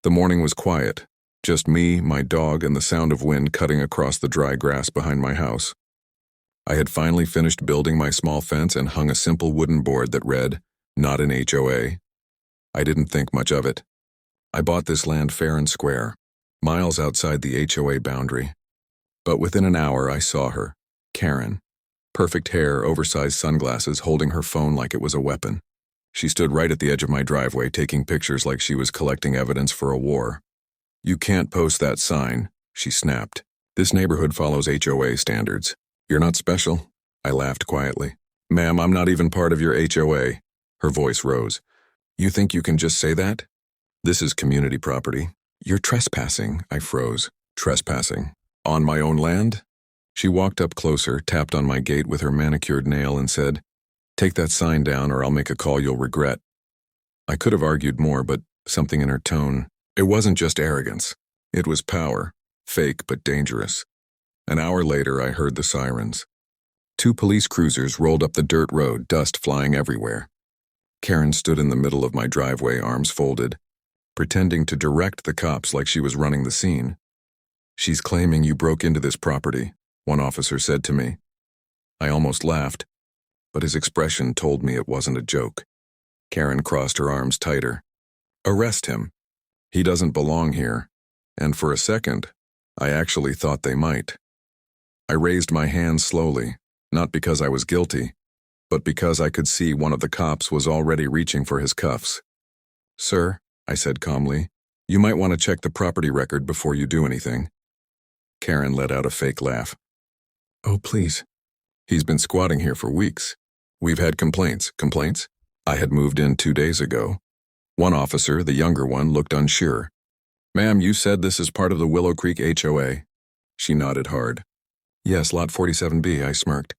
The morning was quiet, just me, my dog, and the sound of wind cutting across the dry grass behind my house. I had finally finished building my small fence and hung a simple wooden board that read, "Not in HOA." I didn't think much of it. I bought this land fair and square, miles outside the HOA boundary. But within an hour I saw her, Karen. Perfect hair, oversized sunglasses, holding her phone like it was a weapon. She stood right at the edge of my driveway, taking pictures like she was collecting evidence for a war. "You can't post that sign," she snapped. "This neighborhood follows HOA standards. You're not special." I laughed quietly. "Ma'am, I'm not even part of your HOA." Her voice rose. "You think you can just say that? This is community property." "You're trespassing," I froze. "Trespassing? On my own land?" She walked up closer, tapped on my gate with her manicured nail, and said, "Take that sign down or I'll make a call you'll regret." I could have argued more, but something in her tone. It wasn't just arrogance. It was power. Fake, but dangerous. An hour later, I heard the sirens. 2 police cruisers rolled up the dirt road, dust flying everywhere. Karen stood in the middle of my driveway, arms folded, pretending to direct the cops like she was running the scene. "She's claiming you broke into this property," one officer said to me. I almost laughed, but his expression told me it wasn't a joke. Karen crossed her arms tighter. "Arrest him. He doesn't belong here." And for a second, I actually thought they might. I raised my hands slowly, not because I was guilty, but because I could see one of the cops was already reaching for his cuffs. "Sir," I said calmly, "you might want to check the property record before you do anything." Karen let out a fake laugh. "Oh, please. He's been squatting here for weeks. We've had complaints." "Complaints?" I had moved in 2 days ago. One officer, the younger one, looked unsure. "Ma'am, you said this is part of the Willow Creek HOA." She nodded hard. "Yes, lot 47B, I smirked.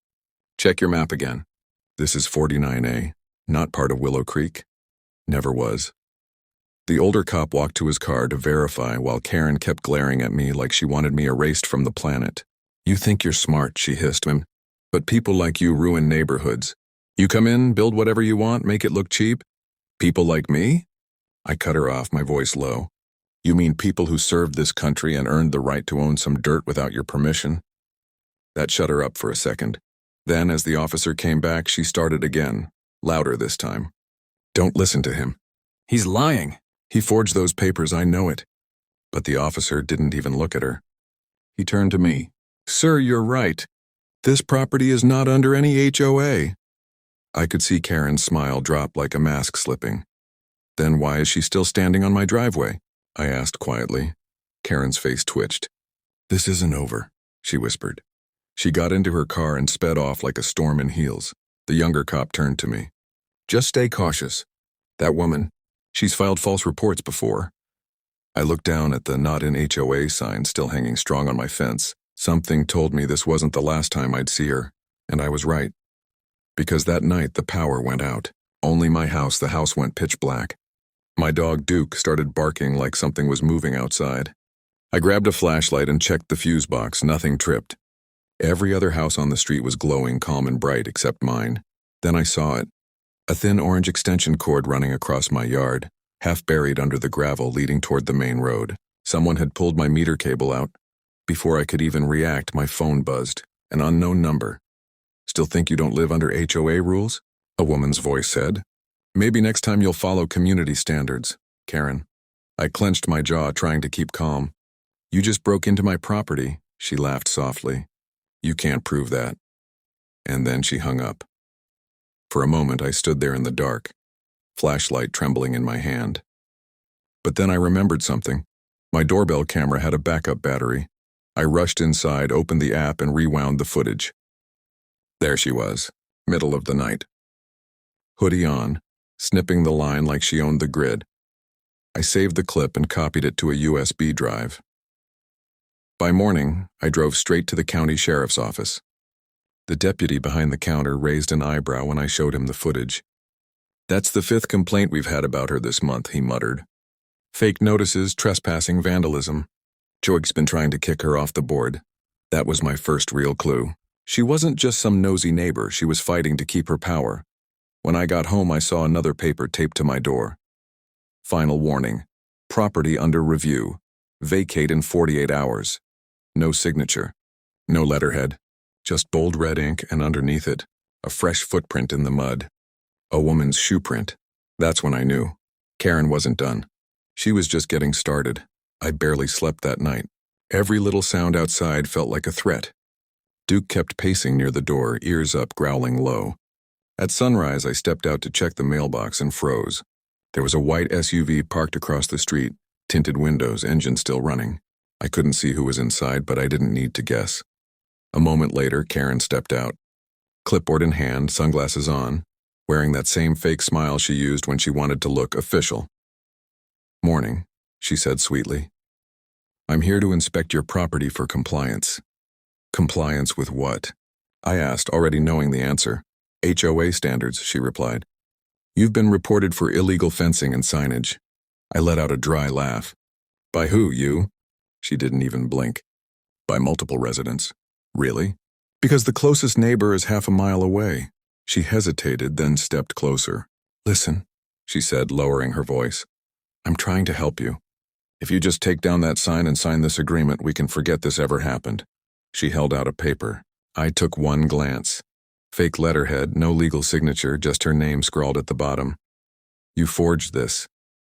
"Check your map again. This is 49A, not part of Willow Creek. Never was." The older cop walked to his car to verify while Karen kept glaring at me like she wanted me erased from the planet. "You think you're smart," she hissed him, "but people like you ruin neighborhoods. You come in, build whatever you want, make it look cheap. People like me?" I cut her off, my voice low. "You mean people who served this country and earned the right to own some dirt without your permission?" That shut her up for a second. Then, as the officer came back, she started again, louder this time. "Don't listen to him. He's lying. He forged those papers, I know it." But the officer didn't even look at her. He turned to me. "Sir, you're right. This property is not under any HOA." I could see Karen's smile drop like a mask slipping. "Then why is she still standing on my driveway?" I asked quietly. Karen's face twitched. "This isn't over," she whispered. She got into her car and sped off like a storm in heels. The younger cop turned to me. "Just stay cautious. That woman, she's filed false reports before." I looked down at the "Not in HOA" sign still hanging strong on my fence. Something told me this wasn't the last time I'd see her, and I was right. Because that night the power went out. Only my house, the house went pitch black. My dog Duke started barking like something was moving outside. I grabbed a flashlight and checked the fuse box. Nothing tripped. Every other house on the street was glowing calm and bright except mine. Then I saw it. A thin orange extension cord running across my yard, half buried under the gravel leading toward the main road. Someone had pulled my meter cable out. Before I could even react, my phone buzzed. An unknown number. "Still think you don't live under HOA rules?" a woman's voice said. "Maybe next time you'll follow community standards, Karen." I clenched my jaw, trying to keep calm. "You just broke into my property," she laughed softly. "You can't prove that." And then she hung up. For a moment I stood there in the dark, flashlight trembling in my hand. But then I remembered something. My doorbell camera had a backup battery. I rushed inside, opened the app, and rewound the footage. There she was, middle of the night. Hoodie on, snipping the line like she owned the grid. I saved the clip and copied it to a USB drive. By morning, I drove straight to the county sheriff's office. The deputy behind the counter raised an eyebrow when I showed him the footage. "That's the 5th complaint we've had about her this month," he muttered. "Fake notices, trespassing, vandalism. Joy's been trying to kick her off the board." That was my first real clue. She wasn't just some nosy neighbor, she was fighting to keep her power. When I got home, I saw another paper taped to my door. "Final warning. Property under review. Vacate in 48 hours. No signature. No letterhead. Just bold red ink, and underneath it, a fresh footprint in the mud. A woman's shoe print. That's when I knew. Karen wasn't done. She was just getting started. I barely slept that night. Every little sound outside felt like a threat. Duke kept pacing near the door, ears up, growling low. At sunrise, I stepped out to check the mailbox and froze. There was a white SUV parked across the street, tinted windows, engine still running. I couldn't see who was inside, but I didn't need to guess. A moment later, Karen stepped out. Clipboard in hand, sunglasses on, wearing that same fake smile she used when she wanted to look official. "Morning," she said sweetly. "I'm here to inspect your property for compliance." "Compliance with what?" I asked, already knowing the answer. "HOA standards," she replied. "You've been reported for illegal fencing and signage." I let out a dry laugh. "By who, you?" She didn't even blink. "By multiple residents." "Really?" "Because the closest neighbor is half a mile away." She hesitated, then stepped closer. "Listen," she said, lowering her voice. "I'm trying to help you. If you just take down that sign and sign this agreement, we can forget this ever happened." She held out a paper. I took one glance. Fake letterhead, no legal signature, just her name scrawled at the bottom. "You forged this,"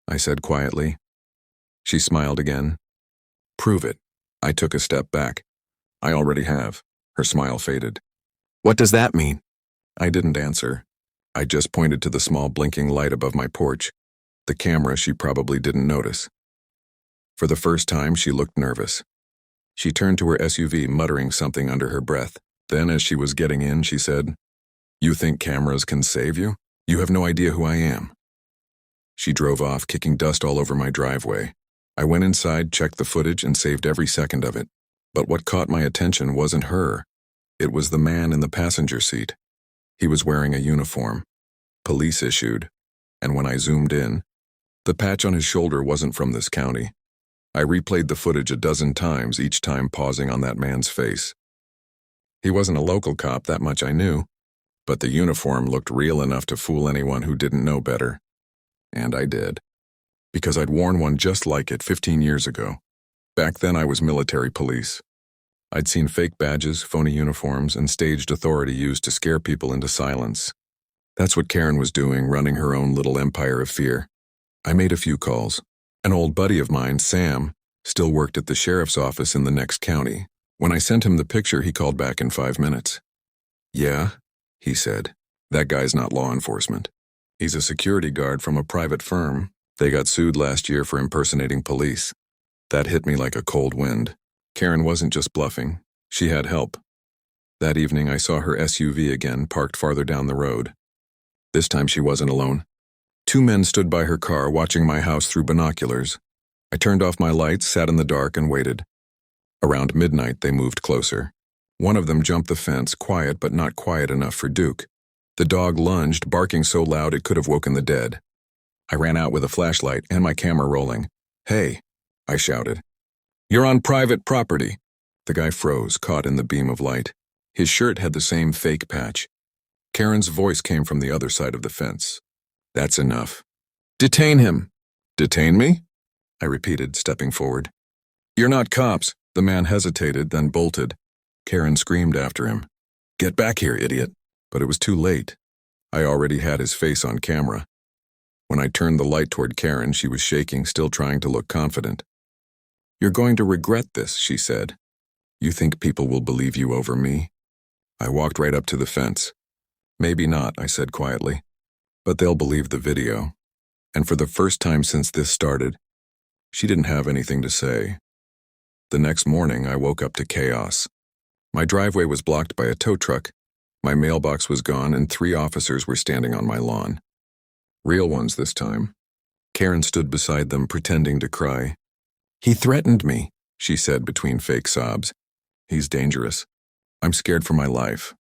I said quietly. She smiled again. "Prove it." I took a step back. "I already have." Her smile faded. "What does that mean?" I didn't answer. I just pointed to the small blinking light above my porch. The camera she probably didn't notice. For the first time, she looked nervous. She turned to her SUV, muttering something under her breath. Then, as she was getting in, she said, "You think cameras can save you? You have no idea who I am." She drove off, kicking dust all over my driveway. I went inside, checked the footage, and saved every second of it. But what caught my attention wasn't her. It was the man in the passenger seat. He was wearing a uniform, police issued, and when I zoomed in, the patch on his shoulder wasn't from this county. I replayed the footage a dozen times, each time pausing on that man's face. He wasn't a local cop, that much I knew, but the uniform looked real enough to fool anyone who didn't know better. And I did. Because I'd worn one just like it 15 years ago. Back then I was military police. I'd seen fake badges, phony uniforms, and staged authority used to scare people into silence. That's what Karen was doing, running her own little empire of fear. I made a few calls. An old buddy of mine, Sam, still worked at the sheriff's office in the next county. When I sent him the picture, he called back in 5 minutes. "Yeah," he said. "That guy's not law enforcement. He's a security guard from a private firm. They got sued last year for impersonating police." That hit me like a cold wind. Karen wasn't just bluffing. She had help. That evening, I saw her SUV again, parked farther down the road. This time she wasn't alone. 2 men stood by her car, watching my house through binoculars. I turned off my lights, sat in the dark, and waited. Around midnight, they moved closer. One of them jumped the fence, quiet but not quiet enough for Duke. The dog lunged, barking so loud it could have woken the dead. I ran out with a flashlight and my camera rolling. "Hey," I shouted. "You're on private property." The guy froze, caught in the beam of light. His shirt had the same fake patch. Karen's voice came from the other side of the fence. "That's enough." "Detain him." "Detain me?" I repeated, stepping forward. "You're not cops." The man hesitated, then bolted. Karen screamed after him. "Get back here, idiot." But it was too late. I already had his face on camera. When I turned the light toward Karen, she was shaking, still trying to look confident. "You're going to regret this," she said. "You think people will believe you over me?" I walked right up to the fence. "Maybe not," I said quietly. "But they'll believe the video." And for the first time since this started, she didn't have anything to say. The next morning, I woke up to chaos. My driveway was blocked by a tow truck, my mailbox was gone, and 3 officers were standing on my lawn. Real ones this time. Karen stood beside them, pretending to cry. "He threatened me," she said between fake sobs. "He's dangerous. I'm scared for my life."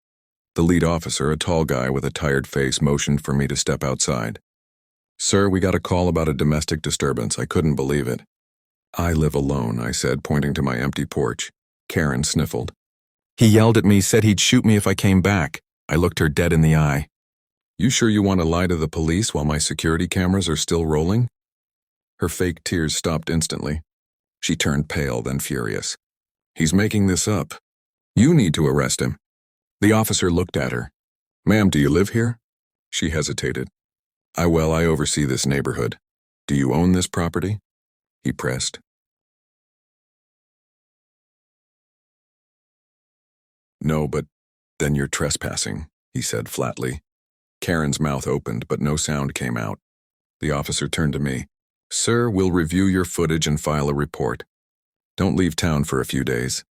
The lead officer, a tall guy with a tired face, motioned for me to step outside. "Sir, we got a call about a domestic disturbance." I couldn't believe it. "I live alone," I said, pointing to my empty porch. Karen sniffled. "He yelled at me, said he'd shoot me if I came back." I looked her dead in the eye. "You sure you want to lie to the police while my security cameras are still rolling?" Her fake tears stopped instantly. She turned pale, then furious. "He's making this up. You need to arrest him." The officer looked at her. "Ma'am, do you live here?" She hesitated. I oversee this neighborhood. Do you own this property?" He pressed. "No, but then you're trespassing," he said flatly. Karen's mouth opened, but no sound came out. The officer turned to me. "Sir, we'll review your footage and file a report. Don't leave town for a few days."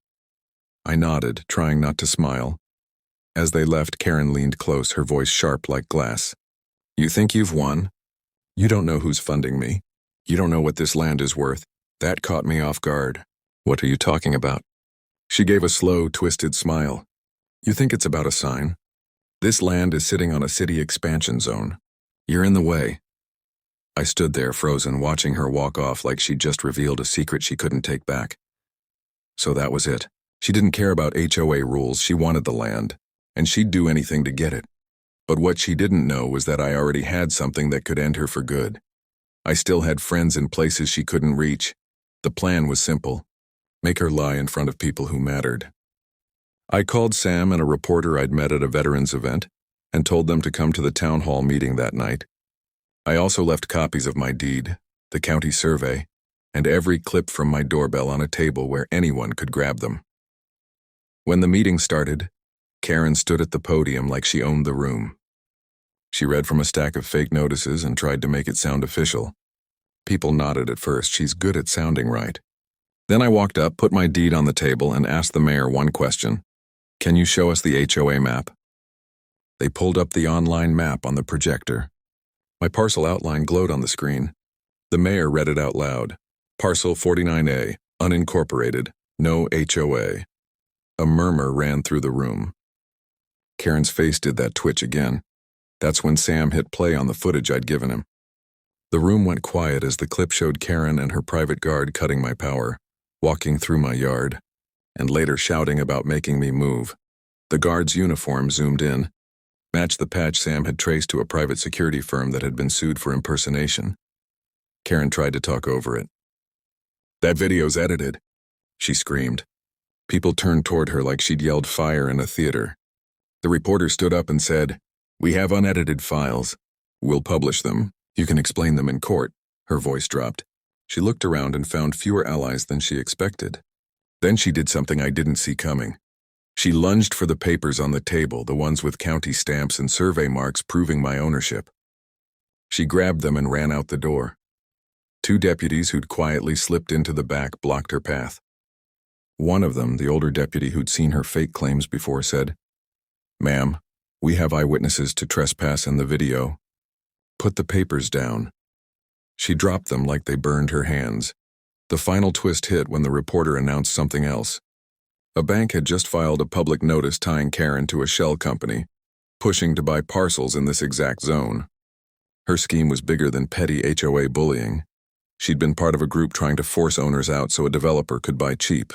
I nodded, trying not to smile. As they left, Karen leaned close, her voice sharp like glass. "You think you've won? You don't know who's funding me. You don't know what this land is worth. That caught me off guard." "What are you talking about?" She gave a slow, twisted smile. "You think it's about a sign? This land is sitting on a city expansion zone. You're in the way." I stood there frozen, watching her walk off like she'd just revealed a secret she couldn't take back. So that was it. She didn't care about HOA rules, she wanted the land, and she'd do anything to get it. But what she didn't know was that I already had something that could end her for good. I still had friends in places she couldn't reach. The plan was simple: make her lie in front of people who mattered. I called Sam and a reporter I'd met at a veterans event and told them to come to the town hall meeting that night. I also left copies of my deed, the county survey, and every clip from my doorbell on a table where anyone could grab them. When the meeting started, Karen stood at the podium like she owned the room. She read from a stack of fake notices and tried to make it sound official. People nodded at first. She's good at sounding right. Then I walked up, put my deed on the table, and asked the mayor one question. "Can you show us the HOA map?" They pulled up the online map on the projector. My parcel outline glowed on the screen. The mayor read it out loud. "Parcel 49A, unincorporated, no HOA." A murmur ran through the room. Karen's face did that twitch again. That's when Sam hit play on the footage I'd given him. The room went quiet as the clip showed Karen and her private guard cutting my power, walking through my yard, and later shouting about making me move. The guard's uniform zoomed in, matched the patch Sam had traced to a private security firm that had been sued for impersonation. Karen tried to talk over it. "That video's edited," she screamed. People turned toward her like she'd yelled fire in a theater. The reporter stood up and said, "We have unedited files. We'll publish them. You can explain them in court." Her voice dropped. She looked around and found fewer allies than she expected. Then she did something I didn't see coming. She lunged for the papers on the table, the ones with county stamps and survey marks proving my ownership. She grabbed them and ran out the door. Two deputies who'd quietly slipped into the back blocked her path. One of them, the older deputy who'd seen her fake claims before, said, "Ma'am, we have eyewitnesses to trespass in the video. Put the papers down." She dropped them like they burned her hands. The final twist hit when the reporter announced something else. A bank had just filed a public notice tying Karen to a shell company, pushing to buy parcels in this exact zone. Her scheme was bigger than petty HOA bullying. She'd been part of a group trying to force owners out so a developer could buy cheap.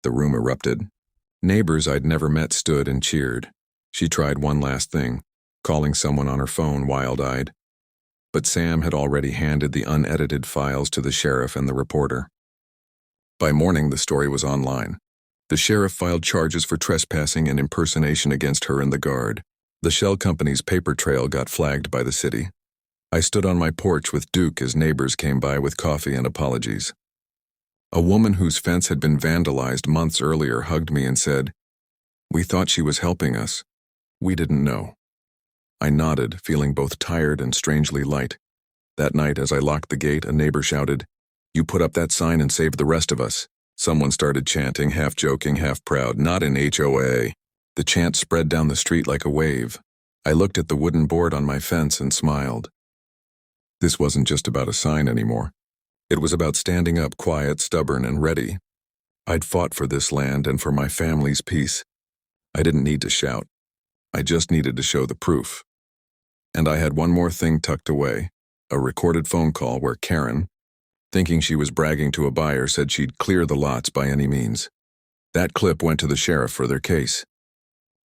The room erupted. Neighbors I'd never met stood and cheered. She tried one last thing, calling someone on her phone wild-eyed. But Sam had already handed the unedited files to the sheriff and the reporter. By morning, the story was online. The sheriff filed charges for trespassing and impersonation against her and the guard. The shell company's paper trail got flagged by the city. I stood on my porch with Duke as neighbors came by with coffee and apologies. A woman whose fence had been vandalized months earlier hugged me and said, "We thought she was helping us. We didn't know." I nodded, feeling both tired and strangely light. That night, as I locked the gate, a neighbor shouted, "You put up that sign and saved the rest of us." Someone started chanting, half joking, half proud, "Not in HOA." The chant spread down the street like a wave. I looked at the wooden board on my fence and smiled. This wasn't just about a sign anymore. It was about standing up, quiet, stubborn, and ready. I'd fought for this land and for my family's peace. I didn't need to shout. I just needed to show the proof. And I had one more thing tucked away, a recorded phone call where Karen, thinking she was bragging to a buyer, said she'd clear the lots by any means. That clip went to the sheriff for their case.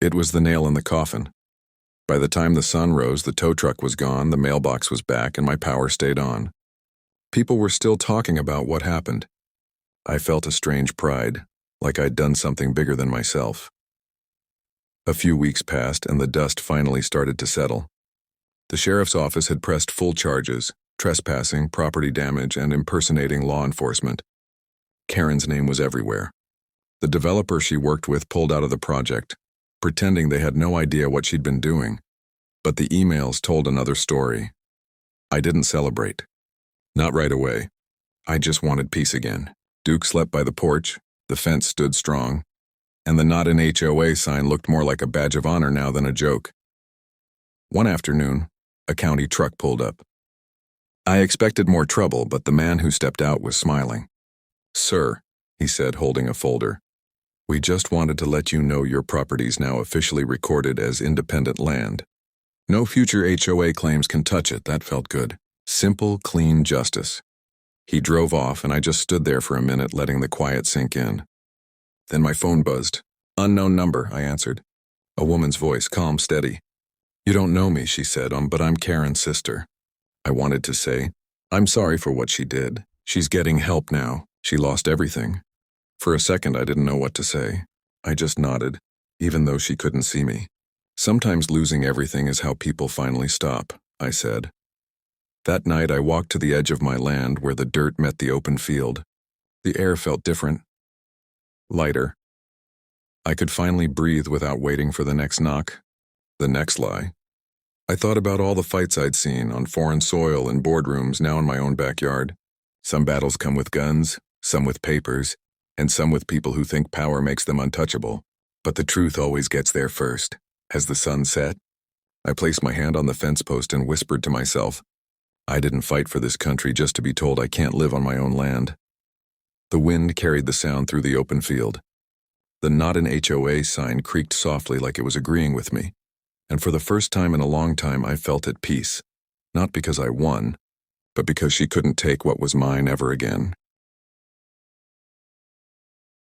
It was the nail in the coffin. By the time the sun rose, the tow truck was gone, the mailbox was back, and my power stayed on. People were still talking about what happened. I felt a strange pride, like I'd done something bigger than myself. A few weeks passed and the dust finally started to settle. The sheriff's office had pressed full charges: trespassing, property damage, and impersonating law enforcement. Karen's name was everywhere. The developer she worked with pulled out of the project, pretending they had no idea what she'd been doing. But the emails told another story. I didn't celebrate. Not right away. I just wanted peace again. Duke slept by the porch, the fence stood strong, and the Not In HOA sign looked more like a badge of honor now than a joke. One afternoon, a county truck pulled up. I expected more trouble, but the man who stepped out was smiling. "Sir," he said, holding a folder, "we just wanted to let you know your property's now officially recorded as independent land. No future HOA claims can touch it." That felt good. Simple, clean justice. He drove off, and I just stood there for a minute, letting the quiet sink in. Then my phone buzzed. "Unknown number," I answered. A woman's voice, calm, steady. "You don't know me," she said, "but I'm Karen's sister." I wanted to say, "I'm sorry for what she did. She's getting help now. She lost everything." For a second, I didn't know what to say. I just nodded, even though she couldn't see me. "Sometimes losing everything is how people finally stop," I said. That night, I walked to the edge of my land where the dirt met the open field. The air felt different, lighter. I could finally breathe without waiting for the next knock, the next lie. I thought about all the fights I'd seen on foreign soil in boardrooms, now in my own backyard. Some battles come with guns, some with papers, and some with people who think power makes them untouchable. But the truth always gets there first. Has the sun set? I placed my hand on the fence post and whispered to myself, I didn't fight for this country just to be told I can't live on my own land. The wind carried the sound through the open field. The Not In HOA sign creaked softly like it was agreeing with me, and for the first time in a long time I felt at peace, not because I won, but because she couldn't take what was mine ever again.